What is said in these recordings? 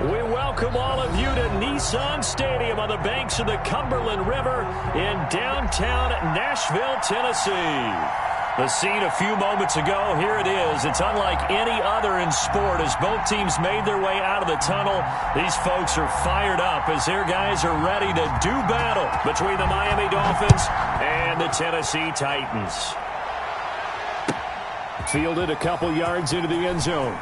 We welcome all of you to Nissan Stadium on the banks of the Cumberland River in downtown Nashville, Tennessee. The scene a few moments ago, here it is. It's unlike any other in sport as both teams made their way out of the tunnel. These folks are fired up as their guys are ready to do battle between the Miami Dolphins and the Tennessee Titans. Fielded a couple yards into the end zone.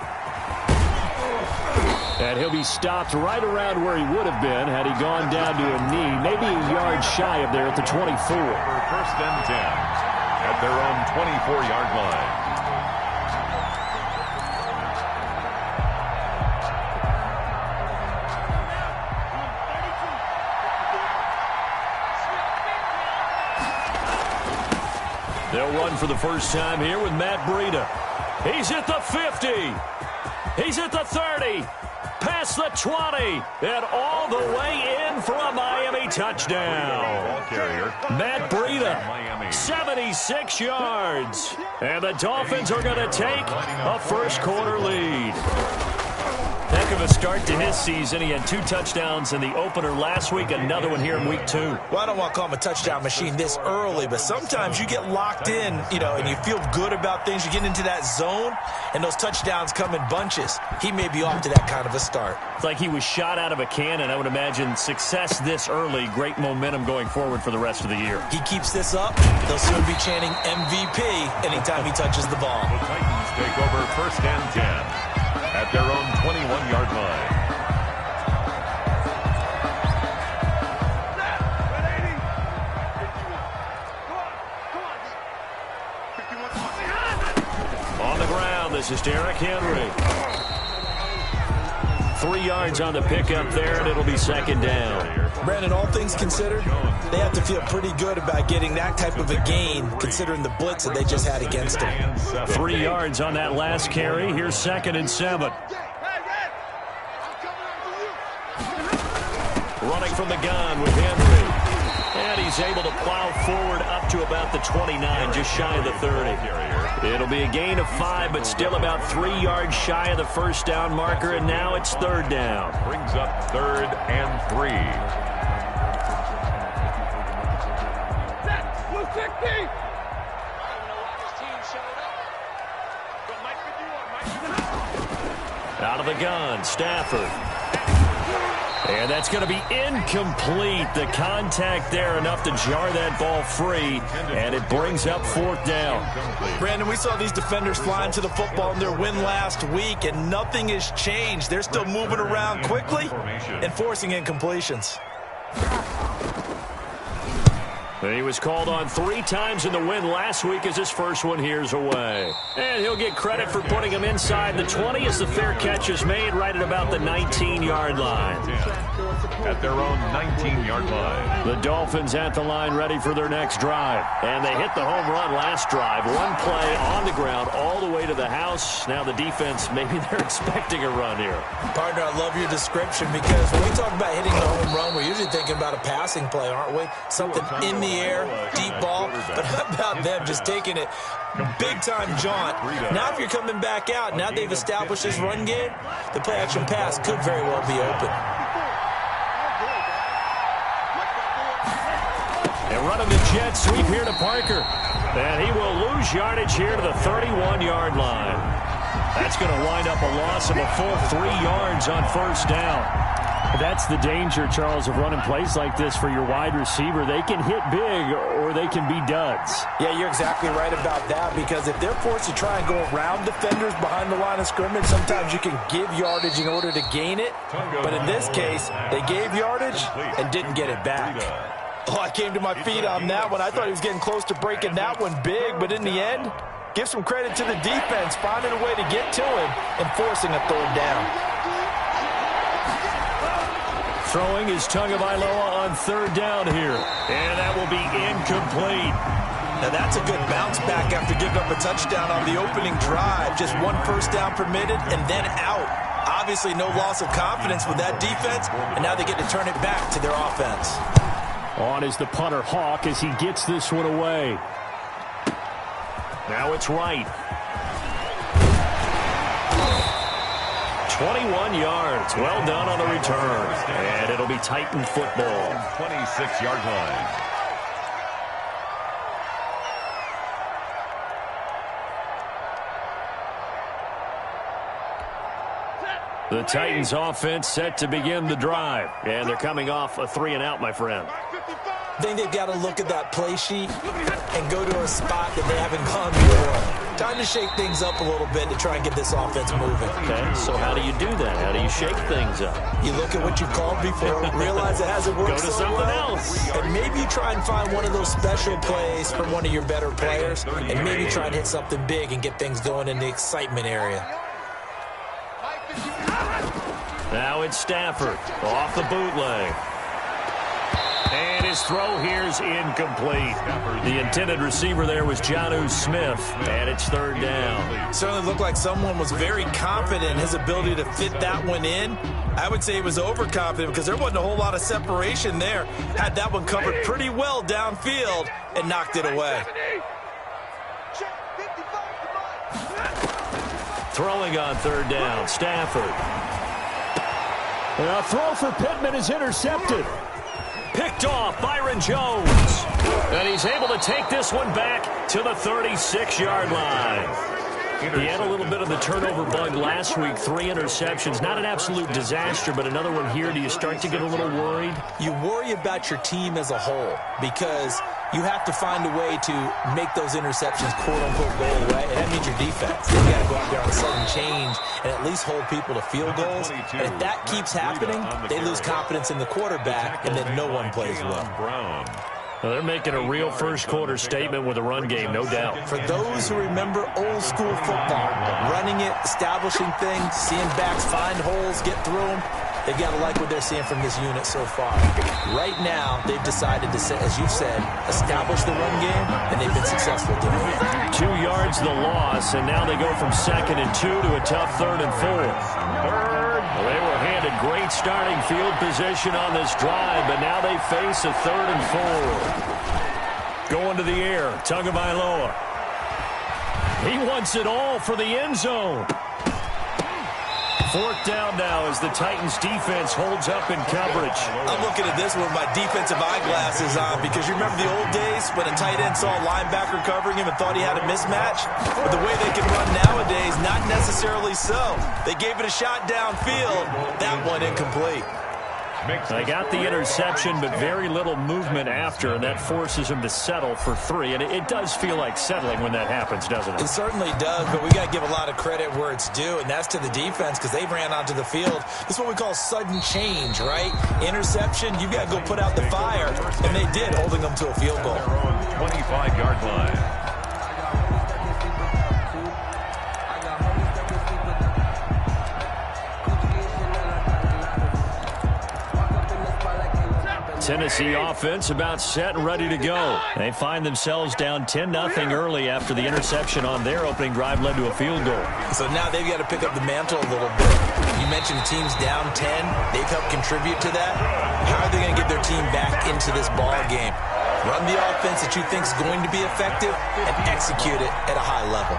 And he'll be stopped right around where he would have been had he gone down to a knee, maybe a yard shy of there at the 24. First and 10 at their own 24-yard line. They'll run for the first time here with Matt Breida. He's at the 50. He's at the 30. Past the 20, and all the way in for a Miami touchdown. Matt Breida, 76 yards. And the Dolphins are going to take a first-quarter lead. Heck of a start to his season. He had 2 touchdowns in the opener last week, another one here in week 2. Well, I don't want to call him a touchdown machine this early, but sometimes you get locked in, and you feel good about things. You get into that zone, and those touchdowns come in bunches. He may be off to that kind of a start. It's like he was shot out of a cannon. I would imagine success this early, great momentum going forward for the rest of the year. He keeps this up, they'll soon be chanting MVP anytime he touches the ball. The Titans take over first and 10 at their own 21-yard line. On the ground, this is Derrick Henry. 3 yards on the pickup there, and it'll be second down. Brandon, all things considered, they have to feel pretty good about getting that type of a gain, considering the blitz that they just had against them. 3 yards on that last carry. Here's second and 7. Running from the gun with Henry. And he's able to plow forward up to about the 29, just shy of the 30. It'll be a gain of 5, but still about 3 yards shy of the first down marker, and now it's third down. Brings up third and 3. Out of the gun, Stafford. And that's going to be incomplete. The contact there enough to jar that ball free, and it brings up fourth down. Brandon, we saw these defenders flying to the football in their win last week, and nothing has changed. They're still moving around quickly and forcing incompletions. He was called on 3 times in the win last week as his first one here's away. And he'll get credit for putting him inside the 20 as the fair catch is made right at about the 19-yard line. At their own 19-yard line. The Dolphins at the line ready for their next drive. And they hit the home run last drive. 1 play on the ground all the way to the house. Now the defense, maybe they're expecting a run here. Partner, I love your description because when we talk about hitting the home run, we're usually thinking about a passing play, aren't we? Something in the air, deep ball, but how about them just taking it big-time jaunt? Now if you're coming back out, now they've established this run game, the play-action pass could very well be open. And running the jet sweep here to Parker. And he will lose yardage here to the 31-yard line. That's going to wind up a loss of a full 3 yards on first down. That's the danger, Charles, of running plays like this for your wide receiver. They can hit big or they can be duds. Yeah, you're exactly right about that because if they're forced to try and go around defenders behind the line of scrimmage, sometimes you can give yardage in order to gain it. But in this case, they gave yardage and didn't get it back. Oh, I came to my feet on that one. I thought he was getting close to breaking that one big, but in the end, give some credit to the defense, finding a way to get to him and forcing a third down. Throwing is Tagovailoa on third down here. And that will be incomplete. Now that's a good bounce back after giving up a touchdown on the opening drive. Just 1 first down permitted and then out. Obviously no loss of confidence with that defense, and now they get to turn it back to their offense. On is the punter Hawk as he gets this one away. Now it's Wright. 21 yards. Well done on the return. And it'll be Titan football. 26-yard line. The Titans offense set to begin the drive. And they're coming off a 3-and-out, my friend. I think they've got to look at that play sheet and go to a spot that they haven't gone before. Time to shake things up a little bit to try and get this offense moving. Okay, so how do you do that? How do you shake things up? You look at what you've called before, realize it hasn't worked Go to something else. and maybe you try and find one of those special plays from one of your better players, and maybe try and hit something big and get things going in the excitement area. Now it's Stafford off the bootleg. And his throw here's incomplete. The intended receiver there was Jonnu Smith, and it's 3rd down. Certainly looked like someone was very confident in his ability to fit that one in. I would say he was overconfident because there wasn't a whole lot of separation there. Had that one covered pretty well downfield and knocked it away. Throwing on 3rd down, Stafford. A throw for Pittman is intercepted. Picked off Byron Jones. And he's able to take this one back to the 36-yard line. He had a little bit of the turnover bug last week, 3 interceptions. Not an absolute disaster, but another one here. Do you start to get a little worried? You worry about your team as a whole because you have to find a way to make those interceptions, quote-unquote, go away. And that means your defense. You've got to go out there on a sudden change and at least hold people to field goals. And if that keeps happening, they lose confidence in the quarterback, and then no one plays well. Well, they're making a real first-quarter statement with a run game, no doubt. For those who remember old-school football, running it, establishing things, seeing backs find holes, get through them, they've got to like what they're seeing from this unit so far. Right now, they've decided to, as you've said, establish the run game, and they've been successful doing it. 2 yards the loss, and now they go from 2nd and 2 to a tough 3rd and 4. Well, they were handed great starting field position on this drive, but now they face a 3rd and 4. Going to the air, Tagovailoa. He wants it all for the end zone. 4th down now as the Titans defense holds up in coverage. I'm looking at this with my defensive eyeglasses on because you remember the old days when a tight end saw a linebacker covering him and thought he had a mismatch? But the way they can run nowadays, not necessarily so. They gave it a shot downfield. That one incomplete. They got the interception, but very little movement after, and that forces him to settle for 3. And it does feel like settling when that happens, doesn't it? It certainly does, but we got to give a lot of credit where it's due, and that's to the defense because they ran onto the field. This is what we call sudden change, right? Interception, you got to go put out the fire, and they did, holding them to a field goal. 25-yard line. Tennessee offense about set and ready to go. They find themselves down 10-0 early after the interception on their opening drive led to a field goal. So now they've got to pick up the mantle a little bit. You mentioned the team's down 10. They've helped contribute to that. How are they going to get their team back into this ball game? Run the offense that you think is going to be effective and execute it at a high level.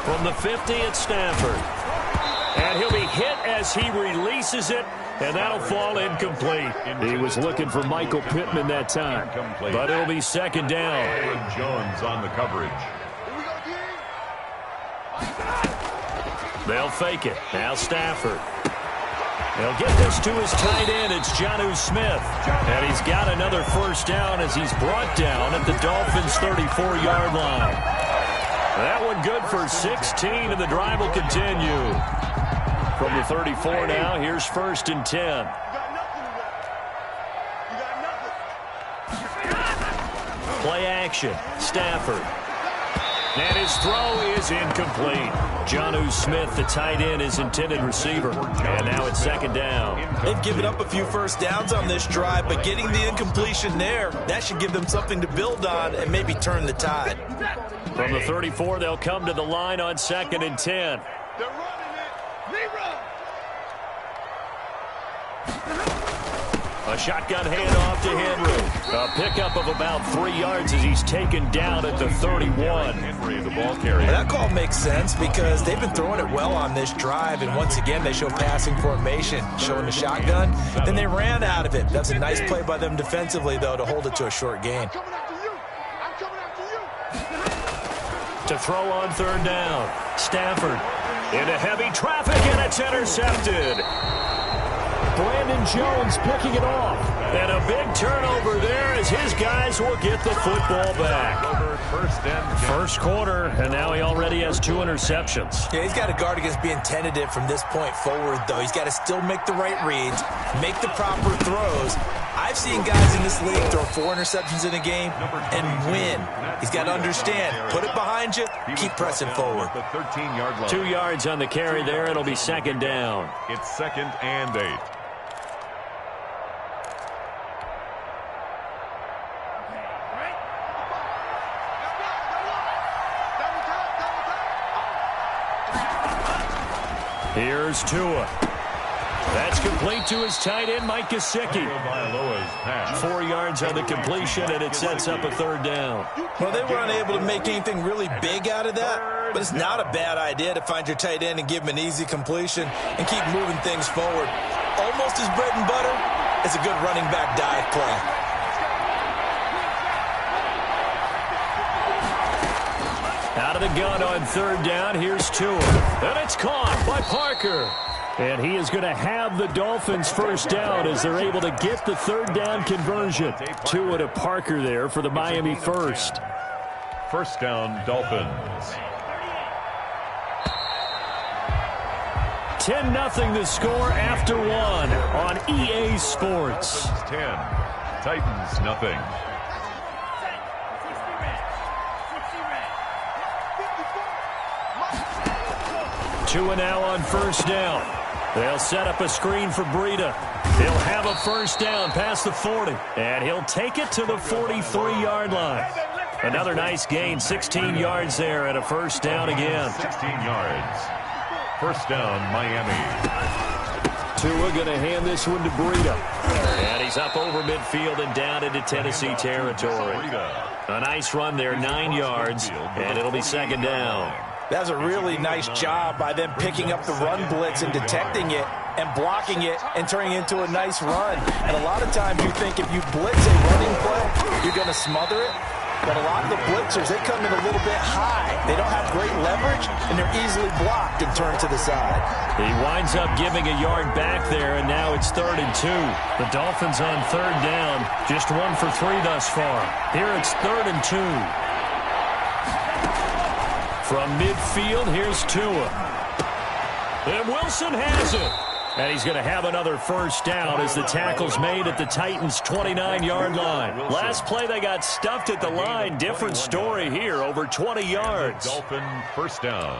From the 50 at Stafford. And he'll be hit as he releases it, and that'll fall incomplete. He was looking for Michael Pittman that time, but it'll be 2nd down. Jones on the coverage. They'll fake it. Now Stafford. They'll get this to his tight end. It's Jonnu Smith. And he's got another 1st down as he's brought down at the Dolphins' 34-yard line. That one good for 16, and the drive will continue. From the 34 now, here's 1st and 10. Play action. Stafford. And his throw is incomplete. Jonnu Smith, the tight end, his intended receiver. And now it's 2nd down. They've given up a few 1st downs on this drive, but getting the incompletion there, that should give them something to build on and maybe turn the tide. From the 34, they'll come to the line on 2nd and 10. They're running it. Leroy. A shotgun handoff to Henry. A pickup of about 3 yards as he's taken down at the 31. Henry, the ball carrier. That call makes sense because they've been throwing it well on this drive, and once again, they show passing formation, showing the shotgun. Then they ran out of it. That's a nice play by them defensively, though, to hold it to a short gain. To throw on third down. Stafford into heavy traffic, and it's intercepted. Brandon Jones picking it off. And a big turnover there as his guys will get the football back. First quarter, and now he already has 2 interceptions. Yeah, he's got to guard against being tentative from this point forward, though. He's got to still make the right reads, make the proper throws. I've seen guys in this league throw 4 interceptions in a game and win. He's got to understand, put it behind you, keep pressing forward. 2 yards on the carry there. It'll be second down. It's 2nd and 8. Here's Tua. That's complete to his tight end, Mike Gesicki. 4 yards on the completion, and it sets up a third down. Well, they were unable to make anything really big out of that, but it's not a bad idea to find your tight end and give him an easy completion and keep moving things forward. Almost his bread and butter is a good running back dive play. Out of the gun on third down, here's Tua. And it's caught by Parker. And he is going to have the Dolphins first down as they're able to get the third down conversion. Tua to Parker there for the Miami first. First down, Dolphins. 10-0 the score after 1 on EA Sports. Dolphins 10, Titans nothing. Tua now on first down. They'll set up a screen for Breida. He'll have a first down past the 40. And he'll take it to the 43-yard line. Another nice gain, 16 yards there and a first down again. 16 yards. First down, Miami. Tua going to hand this one to Breida. And he's up over midfield and down into Tennessee territory. A nice run there, 9 yards, and it'll be second down. That's a really nice job by them picking up the run blitz and detecting it and blocking it and turning it into a nice run. And a lot of times you think if you blitz a running play, you're going to smother it. But a lot of the blitzers, they come in a little bit high. They don't have great leverage, and they're easily blocked and turned to the side. He winds up giving a yard back there, and now it's 3rd and 2. The Dolphins on third down, just 1 for 3 thus far. Here it's 3rd and 2. From midfield, here's Tua. And Wilson has it. And he's going to have another first down as the tackle's made at the Titans' 29-yard line. Last play, they got stuffed at the line. Different story here, over 20 yards. Dolphin first down.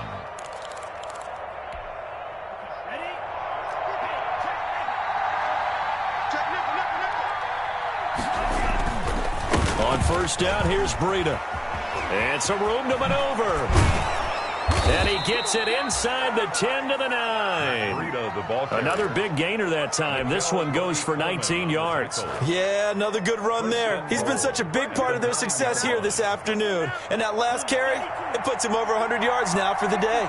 On first down, here's Breida. And some room to maneuver. And he gets it inside the 10 to the 9. Another big gainer that time. This one goes for 19 yards. Yeah, another good run there. He's been such a big part of their success here this afternoon. And that last carry, it puts him over 100 yards now for the day.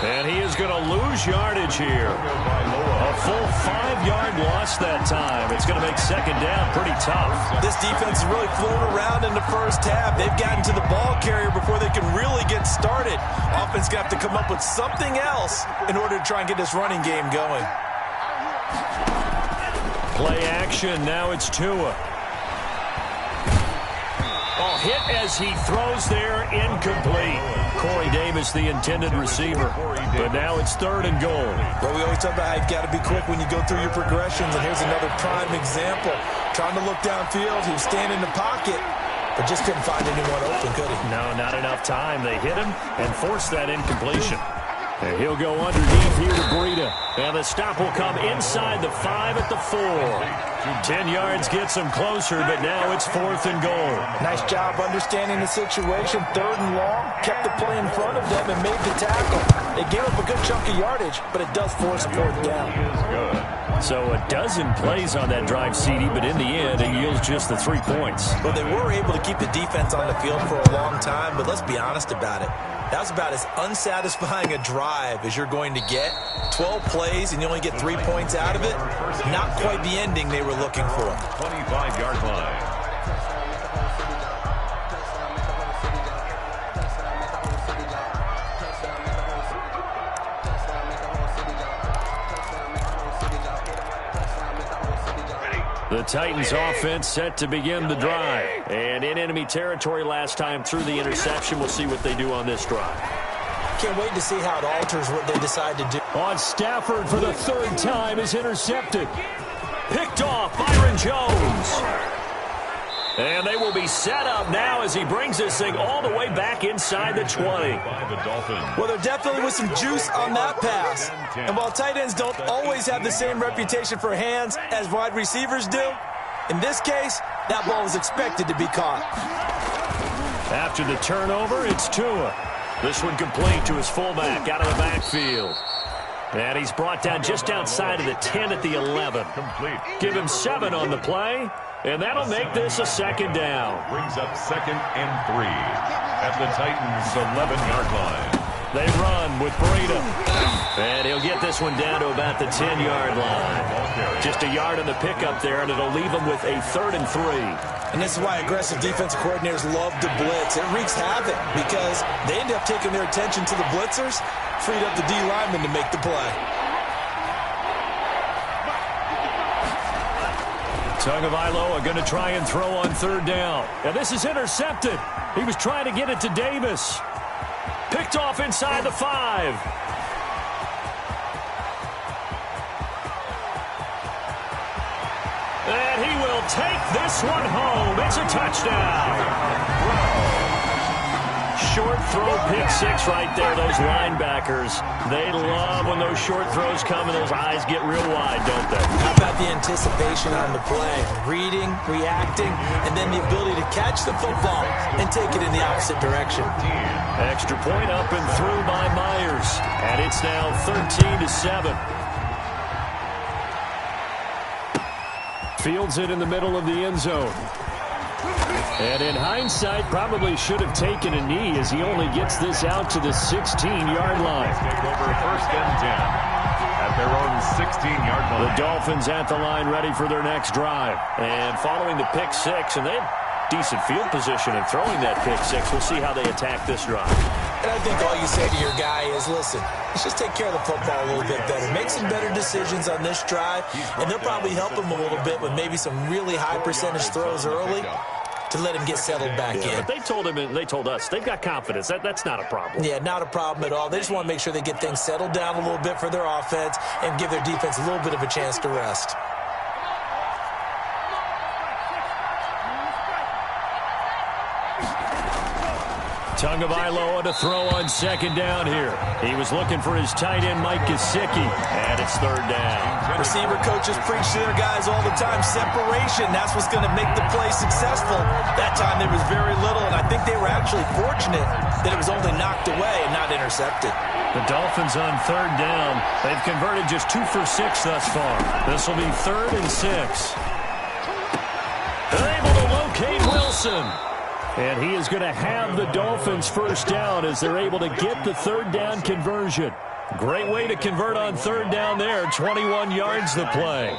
And he is going to lose yardage here. A full 5-yard loss that time. It's going to make second down pretty tough. This defense has really flown around in the first half. They've gotten to the ball carrier before they can really get started. Offense going to have to come up with something else in order to try and get this running game going. Play action. Now it's Tua. Oh, hit as he throws there, incomplete. Corey Davis, the intended receiver. But now it's 3rd and goal. Well, we always talk about how you've got to be quick when you go through your progressions, and here's another prime example. Trying to look downfield, he was standing in the pocket, but just couldn't find anyone open, could he? No, not enough time. They hit him and forced that incompletion. And he'll go underneath here to Breida. And the stop will come inside the 5 at the 4. 10 yards gets him closer, but now it's 4th and goal. Nice job understanding the situation. 3rd and long. Kept the play in front of them and made the tackle. It gave up a good chunk of yardage, but it does force a fourth down. So a dozen plays on that drive, CD, but in the end, it yields just the 3 points. Well, they were able to keep the defense on the field for a long time, but let's be honest about it. That was about as unsatisfying a drive as you're going to get. 12 plays and you only get 3 points out of it. Not quite the ending they were looking for. 25-yard line. The Titans offense set to begin the drive. And in enemy territory last time through the interception. We'll see what they do on this drive. Can't wait to see how it alters what they decide to do. On Stafford for the third time is intercepted. Picked off Byron Jones. And they will be set up now as he brings this thing all the way back inside the 20. Well, there definitely was some juice on that pass. And while tight ends don't always have the same reputation for hands as wide receivers do, in this case, that ball was expected to be caught. After the turnover, it's Tua. This one complete to his fullback out of the backfield. And he's brought down just outside of the 10 at the 11. Complete. Give him 7 on the play, and that'll make this a second down. Brings up 2nd and 3 at the Titans' 11-yard line. They run with Breida. And he'll get this one down to about the 10-yard line. Just a yard on the pickup there, and it'll leave him with a 3rd and 3. And this is why aggressive defensive coordinators love to blitz. It wreaks havoc because they end up taking their attention to the blitzers, freed up the D lineman to make the play. Tagovailoa going to try and throw on 3rd down. And this is intercepted. He was trying to get it to Davis. Picked off inside the 5. And he will take this one home. It's a touchdown. Short throw, pick 6 right there. Those linebackers, they love when those short throws come and those eyes get real wide, don't they? How about the anticipation on the play? Reading, reacting, and then the ability to catch the football and take it in the opposite direction. Extra point up and through by Myers. And it's now 13-7. Fields it in the middle of the end zone. And in hindsight, probably should have taken a knee as he only gets this out to the 16-yard line. Take over 1st and 10 at their own 16-yard line. The Dolphins at the line ready for their next drive. And following the pick 6, and they have decent field position in throwing that pick 6. We'll see how they attack this drive. And I think all you say to your guy is, listen, let's just take care of the football a little bit better. Make some better decisions on this drive, and they'll probably help him a little bit with maybe some really high percentage throws early to let him get settled back in. But they told him and they told us they've got confidence. That's not a problem. Yeah, not a problem at all. They just want to make sure they get things settled down a little bit for their offense and give their defense a little bit of a chance to rest. Tagovailoa to throw on 2nd down here. He was looking for his tight end, Mike Gesicki, and it's 3rd down. Receiver coaches preach to their guys all the time. Separation, that's what's going to make the play successful. That time there was very little, and I think they were actually fortunate that it was only knocked away and not intercepted. The Dolphins on 3rd down. They've converted just 2 for 6 thus far. This will be 3rd and 6. They're able to locate Wilson. And he is going to have the Dolphins 1st down as they're able to get the 3rd down conversion. Great way to convert on 3rd down there. 21 yards the play.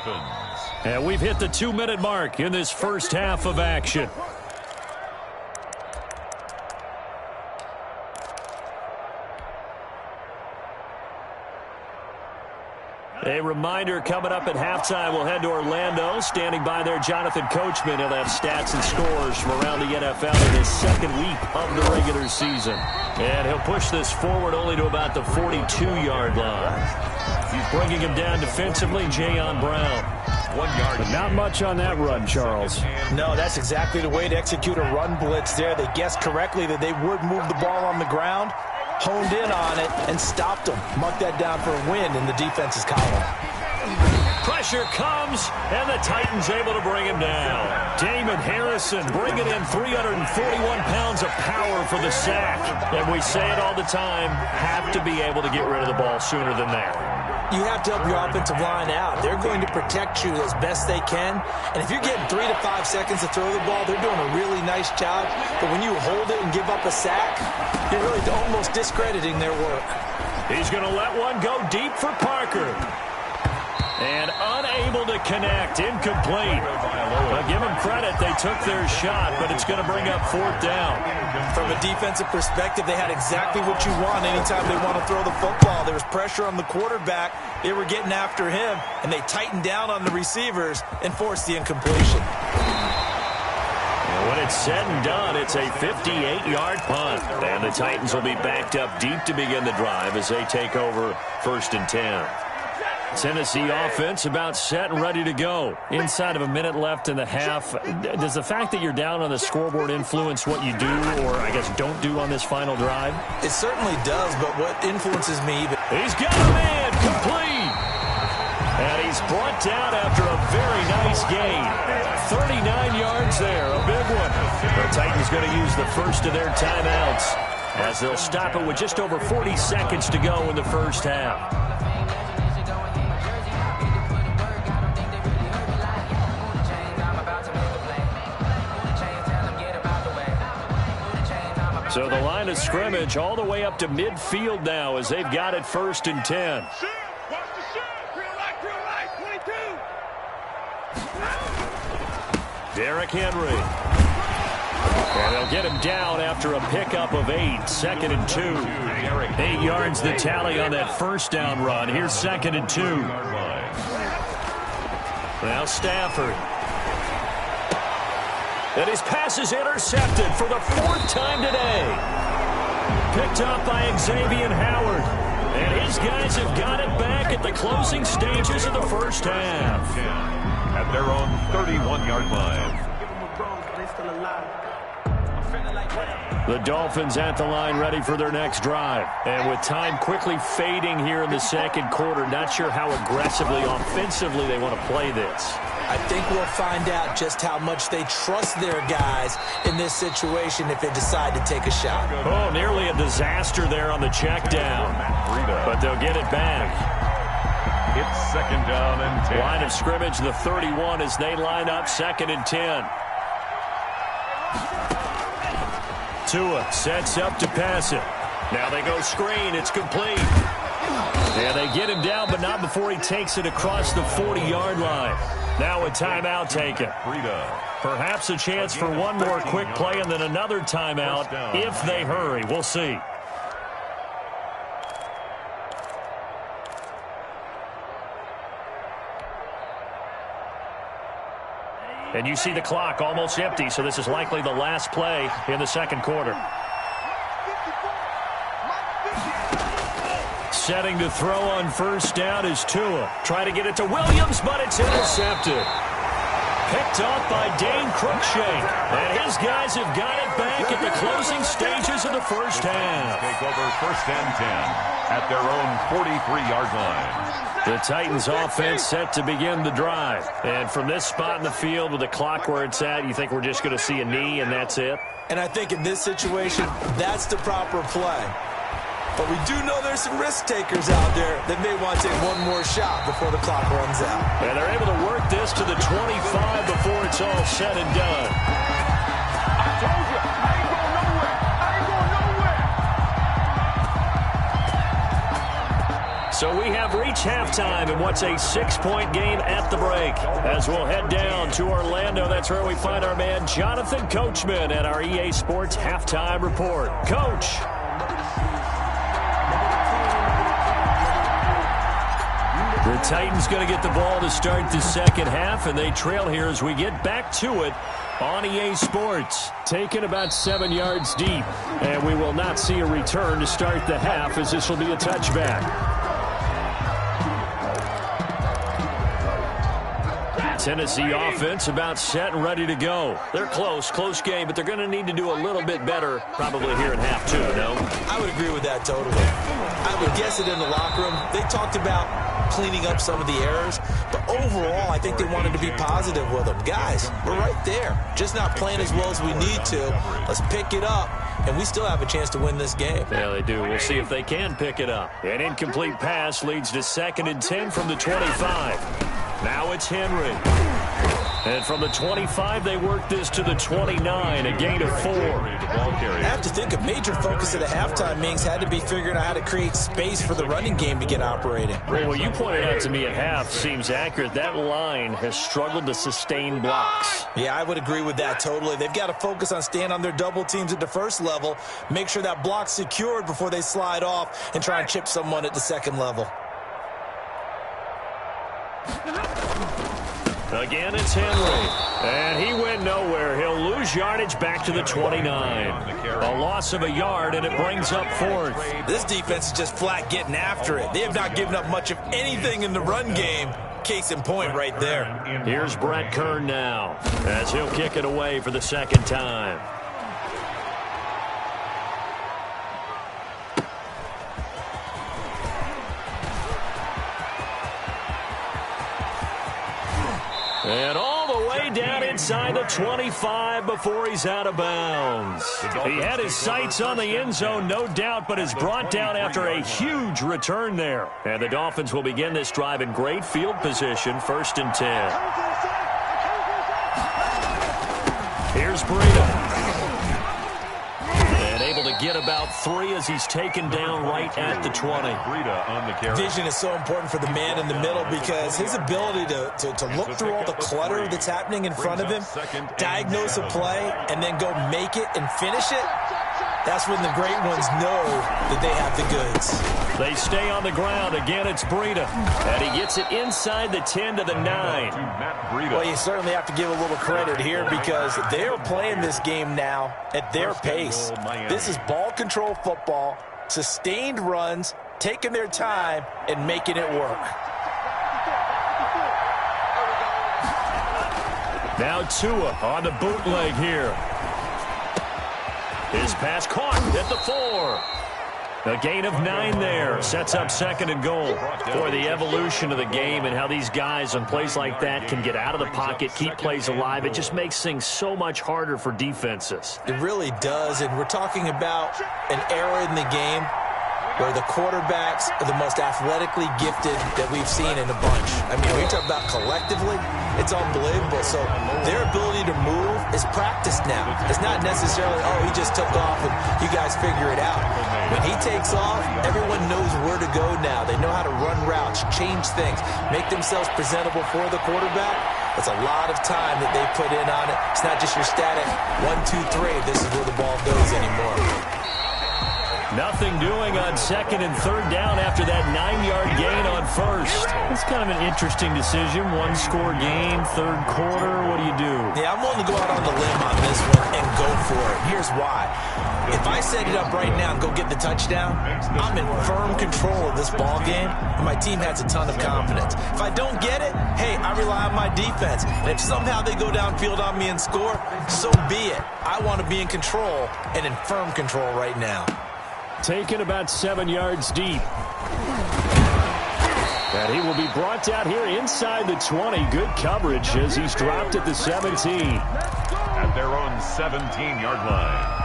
And we've hit the 2-minute mark in this first half of action. A reminder, coming up at halftime, we'll head to Orlando. Standing by there, Jonathan Coachman. He'll have stats and scores from around the NFL in his 2nd week of the regular season. And he'll push this forward only to about the 42-yard line. He's bringing him down defensively, Jayon Brown. 1 yard. But not much on that run, Charles. No, that's exactly the way to execute a run blitz there. They guessed correctly that they would move the ball on the ground, honed in on it, and stopped them. Mark that down for a win in the defense's column. Pressure comes, and the Titans able to bring him down. Damon Harrison bringing in 341 pounds of power for the sack. And we say it all the time, have to be able to get rid of the ball sooner than that. You have to help your offensive line out. They're going to protect you as best they can. And if you're getting 3 to 5 seconds to throw the ball, they're doing a really nice job. But when you hold it and give up a sack, you're really almost discrediting their work. He's going to let one go deep for Parker. And unable to connect, incomplete. But give them credit, they took their shot, but it's going to bring up 4th down. From a defensive perspective, they had exactly what you want anytime they want to throw the football. There was pressure on the quarterback. They were getting after him, and they tightened down on the receivers and forced the incompletion. And when it's said and done, it's a 58-yard punt. And the Titans will be backed up deep to begin the drive as they take over 1st and 10. Tennessee offense about set and ready to go. Inside of a minute left in the half. Does the fact that you're down on the scoreboard influence what you do or, I guess, don't do on this final drive? It certainly does, but what influences me... He's got a man complete. And he's brought down after a very nice gain. 39 yards there, a big one. The Titans going to use the first of their timeouts as they'll stop it with just over 40 seconds to go in the first half. So the line of scrimmage all the way up to midfield now as they've got it 1st and 10. Derrick Henry. And they'll get him down after a pickup of 8. 2nd and 2. 8 yards the tally on that first down run. Here's 2nd and 2. Now Stafford. And his pass is intercepted for the 4th time today. Picked up by Xavier Howard. And his guys have got it back at the closing stages of the first half. At their own 31-yard line. The Dolphins at the line ready for their next drive. And with time quickly fading here in the second quarter, not sure how aggressively, offensively they want to play this. I think we'll find out just how much they trust their guys in this situation if they decide to take a shot. Oh, nearly a disaster there on the check down. But they'll get it back. It's 2nd down and 10. Line of scrimmage, the 31 as they line up 2nd and 10. Tua sets up to pass it. Now they go screen. It's complete. And they get him down, but not before he takes it across the 40-yard line. Now a timeout taken. Perhaps a chance for one more quick play and then another timeout if they hurry. We'll see. And you see the clock almost empty, so this is likely the last play in the second quarter. Setting to throw on first down is Tua. Try to get it to Williams, but it's intercepted. Picked off by Dane Cruikshank. And his guys have got it back at the closing stages of the first half. Take over 1st and 10 at their own 43-yard line. The Titans offense set to begin the drive. And from this spot in the field with the clock where it's at, you think we're just going to see a knee and that's it? And I think in this situation, that's the proper play. But we do know there's some risk takers out there that may want to take one more shot before the clock runs out. And they're able to work this to the 25 before it's all said and done. I told you, I ain't going nowhere. I ain't going nowhere. So we have reached halftime in what's a 6-point game at the break. As we'll head down to Orlando, that's where we find our man Jonathan Coachman at our EA Sports Halftime Report. Coach. The Titans going to get the ball to start the second half, and they trail here as we get back to it on EA Sports. Taken about 7 yards deep, and we will not see a return to start the half as this will be a touchback. Tennessee offense about set and ready to go. They're close game, but they're going to need to do a little bit better probably here in half two, no? I would agree with that totally. I would guess it in the locker room. They talked about cleaning up some of the errors, but overall, I think they wanted to be positive with them. Guys, we're right there. Just not playing as well as we need to. Let's pick it up, and we still have a chance to win this game. Yeah, they do. We'll see if they can pick it up. An incomplete pass leads to 2nd and 10 from the 25. Now it's Henry. And from the 25, they work this to the 29, a gain of 4. I have to think a major focus of the halftime, Mings, had to be figuring out how to create space for the running game to get operating. Well, what you pointed out to me at half seems accurate. That line has struggled to sustain blocks. Yeah, I would agree with that totally. They've got to focus on staying on their double teams at the first level, make sure that block's secured before they slide off and try and chip someone at the second level. Again, it's Henry. And he went nowhere. He'll lose yardage back to the 29. A loss of a yard, and it brings up 4th. This defense is just flat getting after it. They have not given up much of anything in the run game. Case in point right there. Here's Brett Kern now, as he'll kick it away for the 2nd time. And all the way down inside the 25 before he's out of bounds. He had his sights on the end zone, no doubt, but is brought down after a huge return there. And the Dolphins will begin this drive in great field position, 1st and 10. Here's Breida. Able to get about 3 as he's taken down right at the 20. Vision is so important for the man in the middle because his ability to look through all the clutter that's happening in front of him, diagnose a play, and then go make it and finish it, that's when the great ones know that they have the goods. They stay on the ground. Again, it's Breida. And he gets it inside the 10 to the 9. Well, you certainly have to give a little credit here because they're playing this game now at their pace. This is ball control football, sustained runs, taking their time, and making it work. Now Tua on the bootleg here. His pass caught at the 4. A gain of 9 there. Sets up 2nd and goal. Boy, the evolution of the game and how these guys on plays like that can get out of the pocket, keep plays alive. It just makes things so much harder for defenses. It really does, and we're talking about an era in the game where the quarterbacks are the most athletically gifted that we've seen in a bunch. I mean, we talk about collectively, it's unbelievable. So their ability to move is practiced now. It's not necessarily, oh, he just took off and you guys figure it out. When he takes off, everyone knows where to go now. They know how to run routes, change things, make themselves presentable for the quarterback. That's a lot of time that they put in on it. It's not just your static 1, 2, 3. This is where the ball goes anymore. Nothing doing on 2nd and 3rd down after that 9-yard gain on 1st. It's kind of an interesting decision. 1-score game, 3rd quarter. What do you do? Yeah, I'm willing to go out on the limb on this one and go for it. Here's why. If I set it up right now and go get the touchdown, I'm in firm control of this ball game, and my team has a ton of confidence. If I don't get it, hey, I rely on my defense. And if somehow they go downfield on me and score, so be it. I want to be in control and in firm control right now. Taken about 7 yards deep. And he will be brought down here inside the 20. Good coverage as he's dropped at the 17. At their own 17-yard line.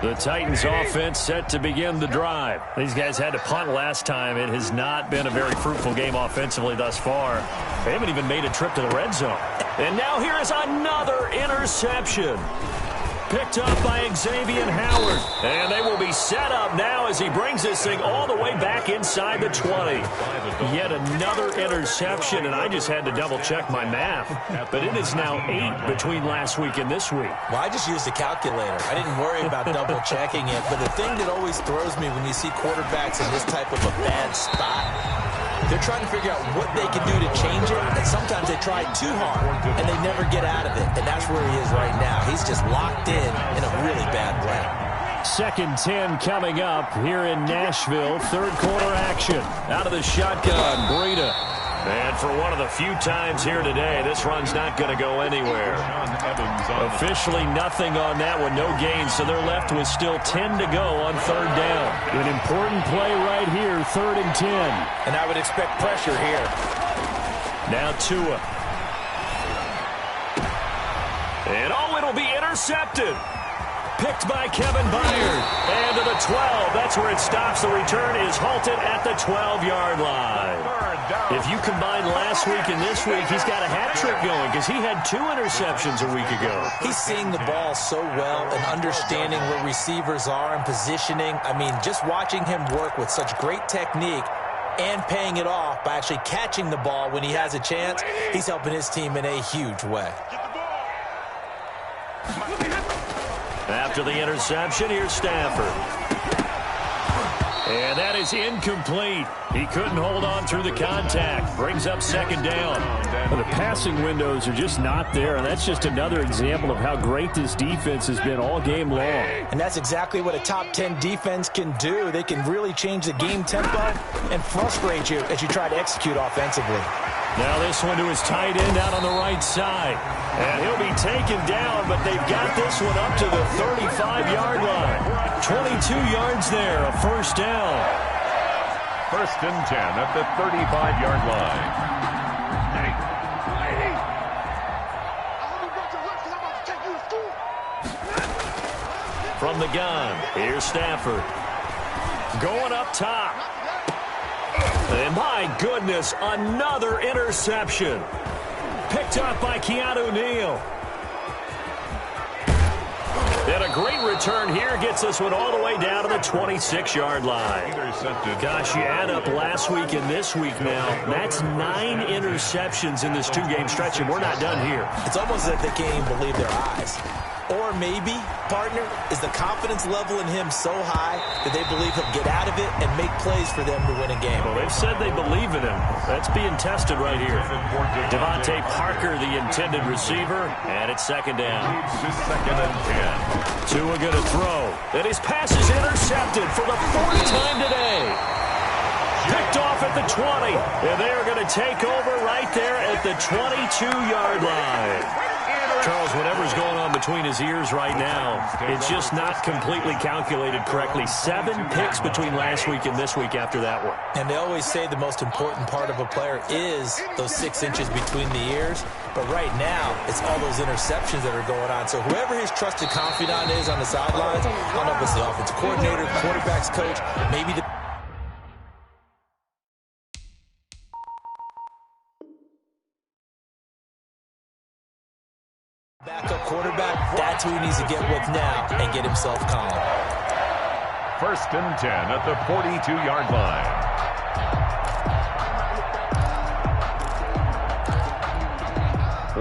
The Titans offense set to begin the drive. These guys had to punt last time. It has not been a very fruitful game offensively thus far. They haven't even made a trip to the red zone. And now here is another interception. Picked up by Xavier Howard. And they will be set up now as he brings this thing all the way back inside the 20. Yet another interception, and I just had to double-check my math. But it is now 8 between last week and this week. Well, I just used a calculator. I didn't worry about double-checking it. But the thing that always throws me when you see quarterbacks in this type of a bad spot, they're trying to figure out what they can do to change it, and sometimes they try too hard, and they never get out of it, and that's where he is right now. He's just locked in a really bad way. 2nd 10 coming up here in Nashville. 3rd quarter action. Out of the shotgun, Breida. And for one of the few times here today, this run's not going to go anywhere. Officially nothing on that one, no gain, so they're left with still 10 to go on third down. An important play right here, 3rd and 10. And I would expect pressure here. Now Tua. And it'll be intercepted. Picked by Kevin Byard. And to the 12. That's where it stops. The return is halted at the 12-yard line. If you combine last week and this week, he's got a hat trick going because he had 2 interceptions a week ago. He's seeing the ball so well and understanding where receivers are and positioning. I mean, just watching him work with such great technique and paying it off by actually catching the ball when he has a chance, he's helping his team in a huge way. After the interception, here's Stafford. And that is incomplete. He couldn't hold on through the contact. Brings up 2nd down. Well, the passing windows are just not there, and that's just another example of how great this defense has been all game long. And that's exactly what a top 10 defense can do. They can really change the game tempo and frustrate you as you try to execute offensively. Now this one to his tight end out on the right side. And he'll be taken down, but they've got this one up to the 35-yard line. 22 yards there, a 1st down. 1st and 10 at the 35-yard line. From the gun, here's Stafford. Going up top. And my goodness, another interception. Picked up by Keanu Neal. And a great return here gets this one all the way down to the 26-yard line. Gosh, you add up last week and this week now. That's 9 interceptions in this 2-game stretch, and we're not done here. It's almost like they can't even believe their eyes. Or maybe, partner, is the confidence level in him so high that they believe he'll get out of it and make plays for them to win a game. Well, they've said they believe in him. That's being tested right here. Devontae Parker, the intended receiver, and it's 2nd down. 2nd and 10. Tua going to throw. And his pass is intercepted for the 4th time today. Picked off at the 20. And they are going to take over right there at the 22-yard line. Charles, whatever's going on between his ears right now, it's just not completely calculated correctly. 7 picks between last week and this week after that one. And they always say the most important part of a player is those 6 inches between the ears. But right now, it's all those interceptions that are going on. So whoever his trusted confidant is on the sidelines, I don't know if it's the offensive coordinator, quarterback's coach, maybe the backup quarterback, that's who he needs to get with now and get himself calm. 1st and 10 at the 42-yard line.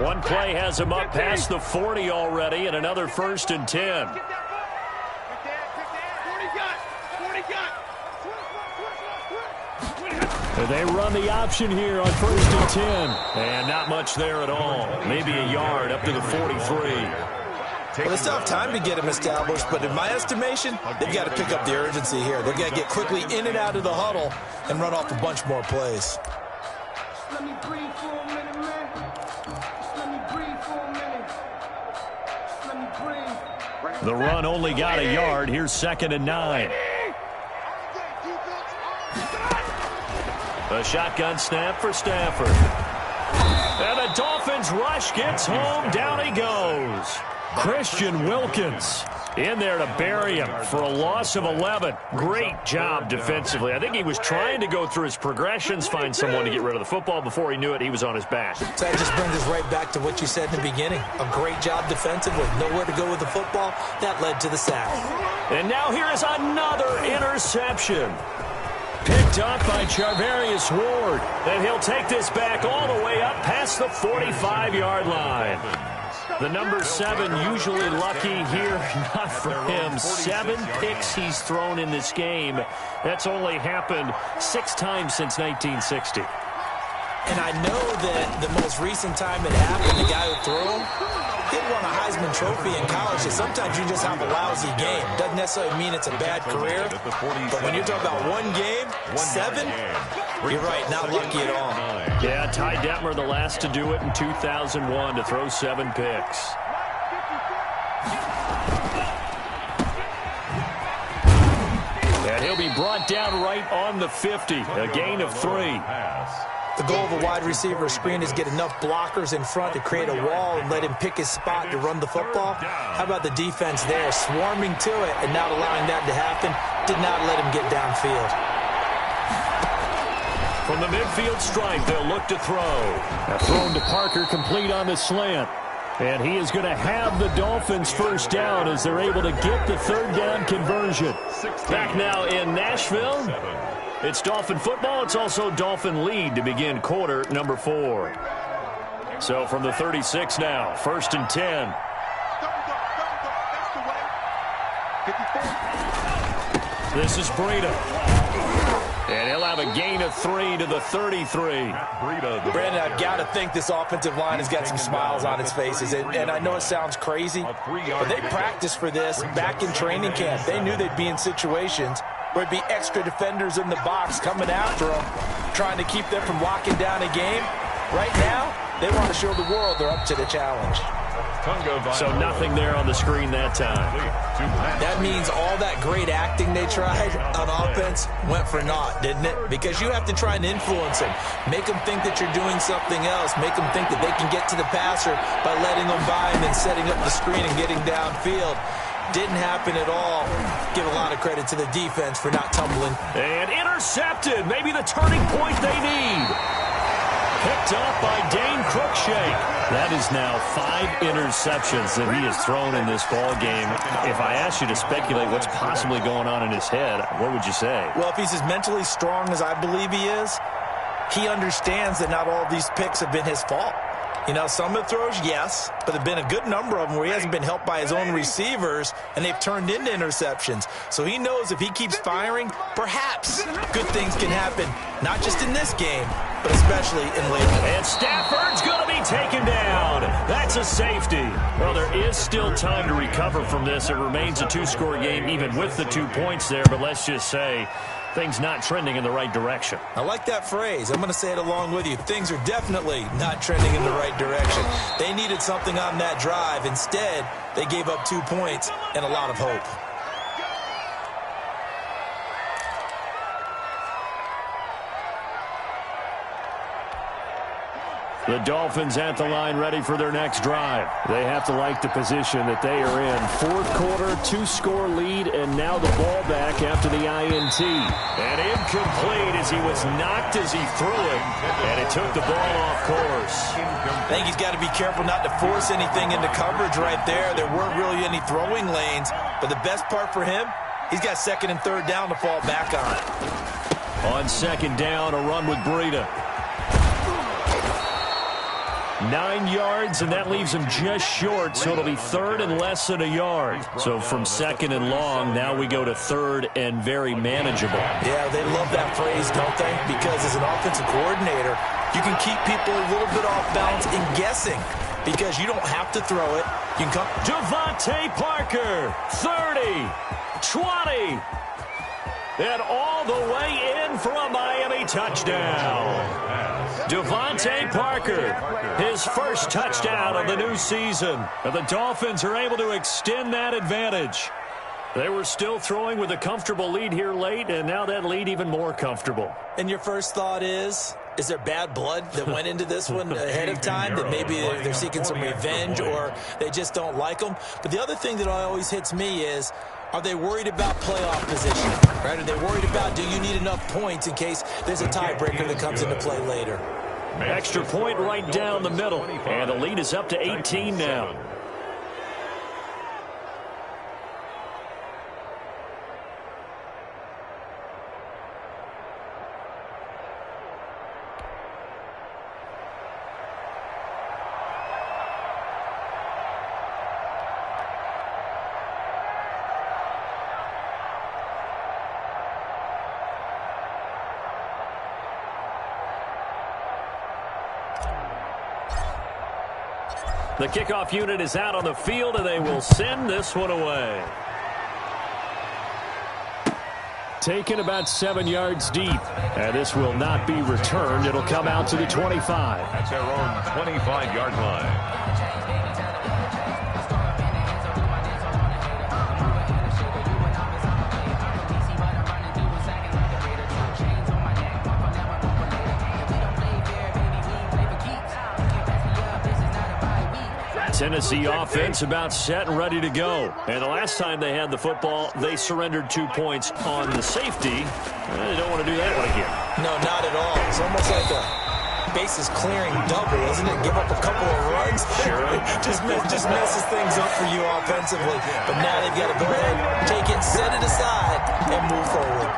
One play has him up past the 40 already, and another 1st and 10. They run the option here on 1st and 10. And not much there at all. Maybe a yard up to the 43. Well, it's tough time to get him established, but in my estimation, they've got to pick up the urgency here. They've got to get quickly in and out of the huddle and run off a bunch more plays. Let me breathe for a minute, man. Just let me breathe for a minute. Just let me breathe. The run only got a yard. Here's 2nd and 9. A shotgun snap for Stafford. And the Dolphins rush gets home. Down he goes. Christian Wilkins in there to bury him for a loss of 11. Great job defensively. I think he was trying to go through his progressions, find someone to get rid of the football. Before he knew it, he was on his back. So that just brings us right back to what you said in the beginning. A great job defensive with nowhere to go with the football. That led to the sack. And now here is another interception. Picked up by Charvarius Ward. And he'll take this back all the way up past the 45-yard line. The number 7 usually lucky here. Not for him. 7 picks he's thrown in this game. That's only happened 6 times since 1960. And I know that the most recent time it happened, the guy who threw him, he won a Heisman Trophy in college. So sometimes you just have a lousy game. Doesn't necessarily mean it's a bad career. But when you're talking about one game, 7, You're right, not lucky at all. Yeah, Ty Detmer the last to do it in 2001 to throw 7 picks. And he'll be brought down right on the 50, a gain of 3. The goal of a wide receiver screen is get enough blockers in front to create a wall and let him pick his spot to run the football. How about the defense there, swarming to it and not allowing that to happen? Did not let him get downfield. From the midfield stripe, they'll look to throw. Thrown to Parker, complete on the slant. And he is going to have the Dolphins first down as they're able to get the third down conversion. Back now in Nashville. It's Dolphin football. It's also Dolphin lead to begin quarter number 4. So from the 36 now, 1st and 10. This is Breida. And he'll have a gain of 3 to the 33. Brandon, I've got to think this offensive line has got some smiles on its faces. And I know it sounds crazy, but they practiced for this back in training camp. They knew they'd be in situations where it'd be extra defenders in the box coming after them, trying to keep them from locking down a game. Right now, they want to show the world they're up to the challenge. So nothing there on the screen that time. That means all that great acting they tried on offense went for naught, didn't it? Because you have to try and influence them. Make them think that you're doing something else. Make them think that they can get to the passer by letting them by and then setting up the screen and getting downfield. Didn't happen at all. Give a lot of credit to the defense for not tumbling. And intercepted. Maybe the turning point they need. Picked up by Dane Cruikshank. That is now 5 interceptions that he has thrown in this ball game. If I asked you to speculate what's possibly going on in his head, what would you say? Well, if he's as mentally strong as I believe he is, he understands that not all of these picks have been his fault. You know, some of the throws, yes, but there have been a good number of them where he hasn't been helped by his own receivers, and they've turned into interceptions. So he knows if he keeps firing, perhaps good things can happen, not just in this game, but especially in later. And Stafford's going to be taken down. That's a safety. Well, there is still time to recover from this. It remains a 2-score game, even with the 2 points there, but let's just say things not trending in the right direction. I like that phrase. I'm going to say it along with you. Things are definitely not trending in the right direction. They needed something on that drive. Instead, they gave up 2 points and a lot of hope. The Dolphins at the line ready for their next drive. They have to like the position that they are in. 4th quarter, 2-score lead, and now the ball back after the INT. And incomplete as he was knocked as he threw it, and it took the ball off course. I think he's got to be careful not to force anything into coverage right there. There weren't really any throwing lanes, but the best part for him, he's got 2nd and 3rd down to fall back on. On 2nd down, a run with Breida. 9 yards, and that leaves him just short, so it'll be 3rd and less than a yard. So from 2nd and long, now we go to 3rd and very manageable. Yeah, they love that phrase, don't they? Because as an offensive coordinator, you can keep people a little bit off balance in guessing because you don't have to throw it. You can come. Devontae Parker, 30, 20, and all the way in for a Miami touchdown. Devontae Parker, his first touchdown of the new season. And the Dolphins are able to extend that advantage. They were still throwing with a comfortable lead here late, and now that lead even more comfortable. And your first thought is there bad blood that went into this one ahead of time, that maybe they're seeking some revenge or they just don't like them? But the other thing that always hits me is, are they worried about playoff position? Right? Are they worried about, do you need enough points in case there's a tiebreaker that comes into play later? Extra point right down the middle, and the lead is up to 18 now. The kickoff unit is out on the field, and they will send this one away. Taken about 7 yards deep. And this will not be returned. It'll come out to the 25. That's their own 25-yard line. Tennessee offense about set and ready to go. And the last time they had the football, they surrendered 2 points on the safety. They don't want to do that one again. No, not at all. It's almost like a bases clearing double, isn't it? Give up a couple of runs. Sure. just messes things up for you offensively. But now they've got to go ahead, take it, set it aside, and move forward.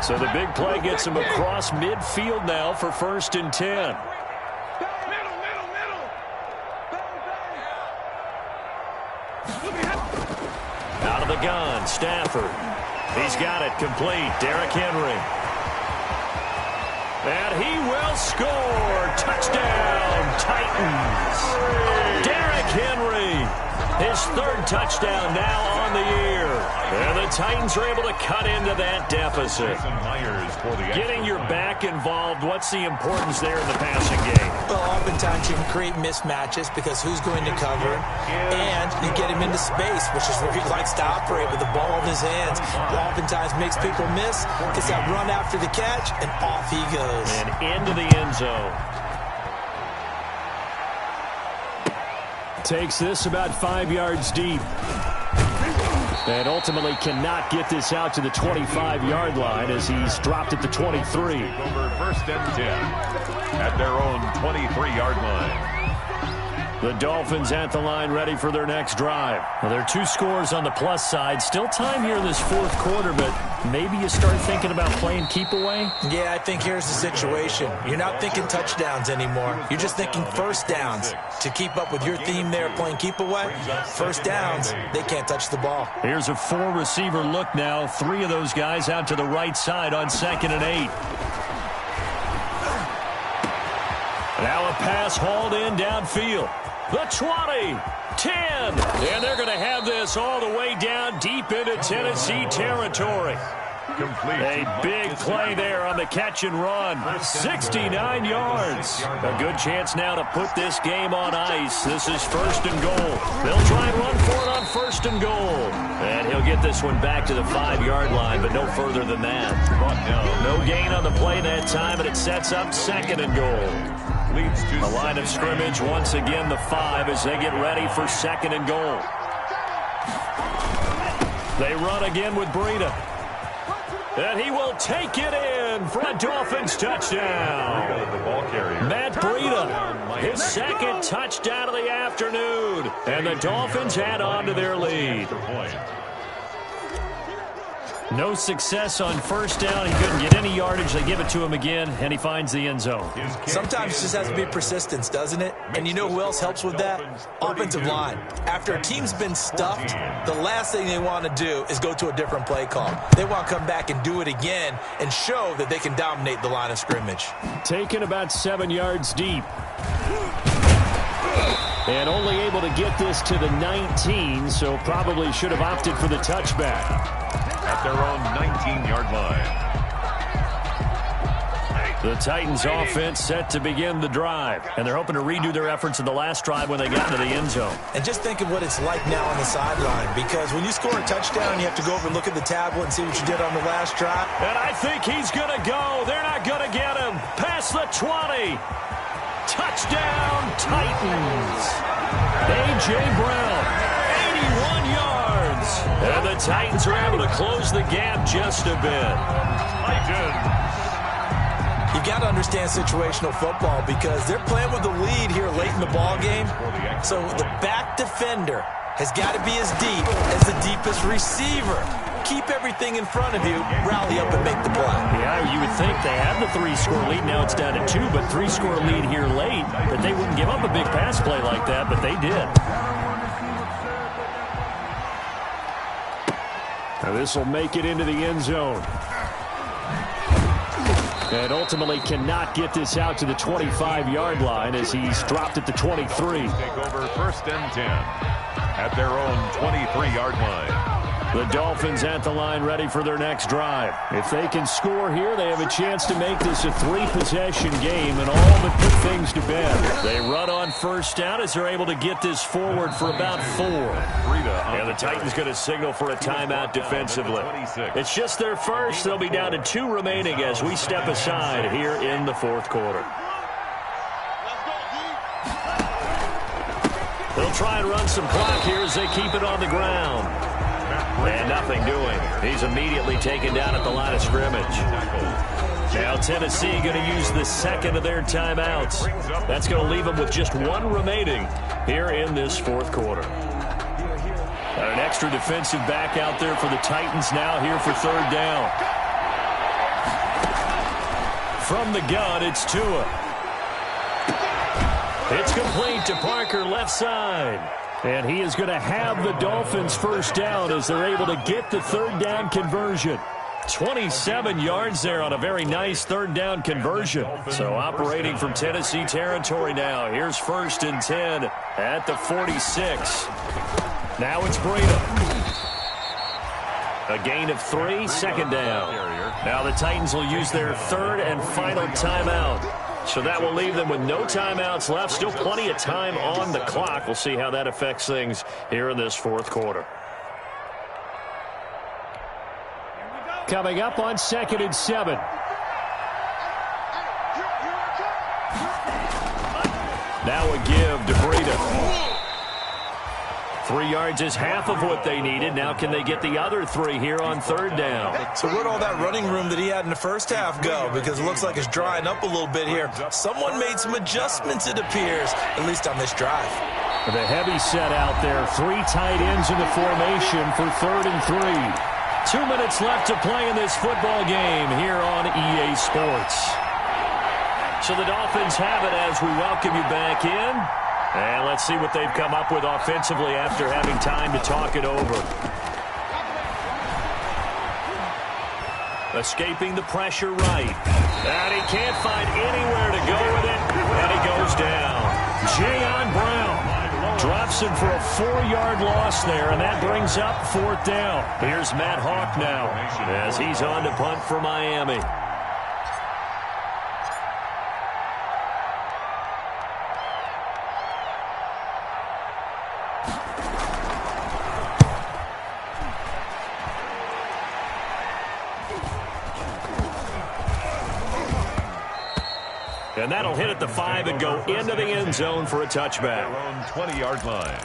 So the big play gets them across midfield now for 1st and 10. Out of the gun, Stafford. He's got it complete. Derrick Henry. And he will score. Touchdown, Titans. Derrick Henry. His 3rd touchdown now on the year. And the Titans are able to cut into that deficit. Getting your back involved, what's the importance there in the passing game? Well, oftentimes you can create mismatches because who's going to cover, and you get him into space, which is where he likes to operate with the ball in his hands. Oftentimes makes people miss, gets that run after the catch, and off he goes. And into the end zone. Takes this about 5 yards deep. And ultimately cannot get this out to the 25-yard line as he's dropped at the 23. Over 1st and 10 at their own 23-yard line. The Dolphins at the line ready for their next drive. Well, there are 2 scores on the plus side. Still time here in this 4th quarter, but maybe you start thinking about playing keep away? Yeah, I think here's the situation. You're not thinking touchdowns anymore. You're just thinking 1st downs. To keep up with your theme there, playing keep away, 1st downs, they can't touch the ball. Here's a 4-receiver look now. 3 of those guys out to the right side on 2nd and 8. Now a pass hauled in downfield. The 20, 10, and they're going to have this all the way down deep into Tennessee territory. A big play there on the catch and run. 69 yards. A good chance now to put this game on ice. This is 1st and goal. They'll try and run for it on 1st and goal. And he'll get this one back to the 5-yard line, but no further than that. No gain on the play that time, and it sets up 2nd and goal. The line of scrimmage once again the 5 as they get ready for 2nd and goal. They run again with Breida. And he will take it in for a Dolphins touchdown. Matt Breida, his 2nd touchdown of the afternoon. And the Dolphins add on to their lead. No success on 1st down. He couldn't get any yardage. They give it to him again, and he finds the end zone. Sometimes it just has to be persistence, doesn't it? And you know who else helps with that? Offensive line. After a team's been stuffed, the last thing they want to do is go to a different play call. They want to come back and do it again and show that they can dominate the line of scrimmage. Taken about 7 yards deep. And only able to get this to the 19, so probably should have opted for the touchback. At their own 19-yard line. The Titans offense set to begin the drive. And they're hoping to redo their efforts in the last drive when they got into the end zone. And just think of what it's like now on the sideline. Because when you score a touchdown, you have to go over and look at the tablet and see what you did on the last drive. And I think he's going to go. They're not going to get him. Past the 20. Touchdown, Titans. A.J. Brown, 81 yards. And the Titans are able to close the gap just a bit. You've got to understand situational football because they're playing with the lead here late in the ball game. So the back defender has got to be as deep as the deepest receiver. Keep everything in front of you, rally up and make the play. Yeah, you would think they had the 3-score lead. Now it's down to 2, but 3-score lead here late. That they wouldn't give up a big pass play like that, but they did. Now this will make it into the end zone. And ultimately cannot get this out to the 25-yard line as he's dropped at the 23. Take over 1st and 10 at their own 23-yard line. The Dolphins at the line ready for their next drive. If they can score here, they have a chance to make this a 3-possession game and all but put things to bed. They run on first down as they're able to get this forward for about 4. And the Titans going to signal for a timeout defensively. It's just their first. They'll be down to 2 remaining as we step aside here in the fourth quarter. They'll try and run some clock here as they keep it on the ground. And nothing doing. He's immediately taken down at the line of scrimmage. Now Tennessee going to use the second of their timeouts. That's going to leave them with just 1 remaining here in this fourth quarter. An extra defensive back out there for the Titans now here for third down. From the gun, it's Tua. It's complete to Parker, left side. And he is going to have the Dolphins first down as they're able to get the third down conversion. 27 yards there on a very nice third down conversion. So operating from Tennessee territory now. Here's 1st and 10 at the 46. Now it's Breida. A gain of 3, second down. Now the Titans will use their third and final timeout. So that will leave them with no timeouts left. Still plenty of time on the clock. We'll see how that affects things here in this fourth quarter. Coming up on 2nd and 7. Now a give to Breida. 3 yards is half of what they needed. Now can they get the other 3 here on third down? So where'd all that running room that he had in the first half go? Because it looks like it's drying up a little bit here. Someone made some adjustments, it appears, at least on this drive. The heavy set out there. 3 tight ends in the formation for 3rd and 3. 2 minutes left to play in this football game here on EA Sports. So the Dolphins have it as we welcome you back in. And let's see what they've come up with offensively after having time to talk it over. Escaping the pressure right. And he can't find anywhere to go with it. And he goes down. Jayon Brown drops him for a 4-yard loss there. And that brings up 4th down. Here's Matt Hawk now as he's on to punt for Miami. And that'll hit at the 5 and go into the end zone for a touchback. Their own 20-yard line.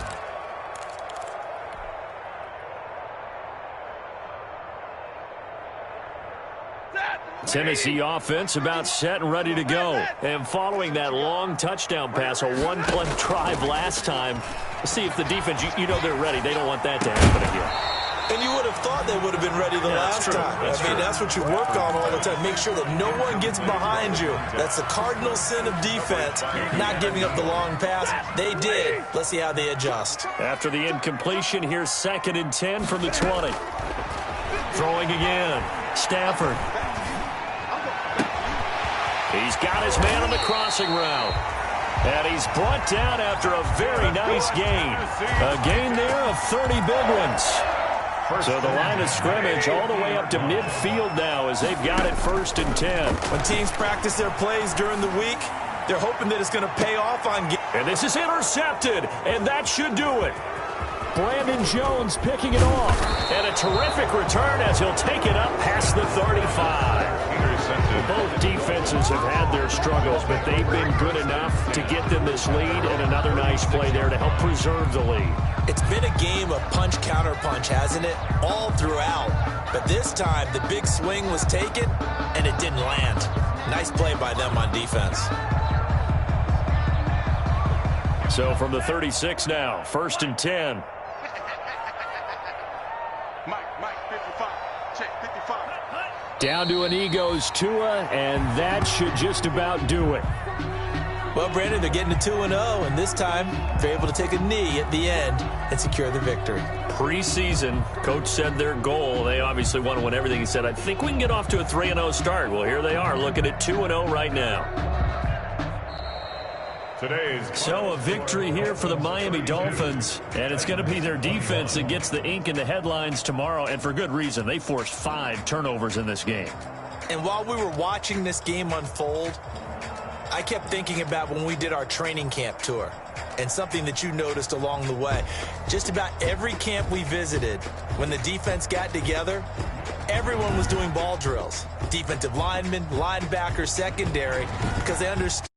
Tennessee offense about set and ready to go. And following that long touchdown pass, a 1-play drive last time, see if the defense, you know they're ready. They don't want that to happen again. And you would have thought they would have been ready the last time. That's what you work on all the time. Make sure that no one gets behind you. That's the cardinal sin of defense, not giving up the long pass. They did. Let's see how they adjust. After the incompletion, here's 2nd and 10 from the 20. Throwing again. Stafford. He's got his man on the crossing route. And he's brought down after a very nice gain. A gain there of 30 big ones. So the line of scrimmage all the way up to midfield now as they've got it 1st and 10. When teams practice their plays during the week, they're hoping that it's going to pay off on games. And this is intercepted, and that should do it. Brandon Jones picking it off. And a terrific return as he'll take it up past the 35. Both defenses have had their struggles, but they've been good enough to get them this lead, and another nice play there to help preserve the lead. It's been a game of punch-counter-punch, hasn't it? All throughout. But this time, the big swing was taken, and it didn't land. Nice play by them on defense. So from the 36 now, 1st and 10. Mike, 55. Check, 55. Down to an Eagles Tua, and that should just about do it. Well, Brandon, they're getting to 2-0, and this time they're able to take a knee at the end and secure the victory. Preseason, coach said their goal, they obviously want to win everything. He said, I think we can get off to a 3-0 start. Well, here they are looking at 2-0 right now. So a victory here for the Miami Dolphins, and it's going to be their defense that gets the ink in the headlines tomorrow, and for good reason. They forced 5 turnovers in this game. And while we were watching this game unfold, I kept thinking about when we did our training camp tour and something that you noticed along the way. Just about every camp we visited, when the defense got together, everyone was doing ball drills. Defensive linemen, linebackers, secondary, because they understood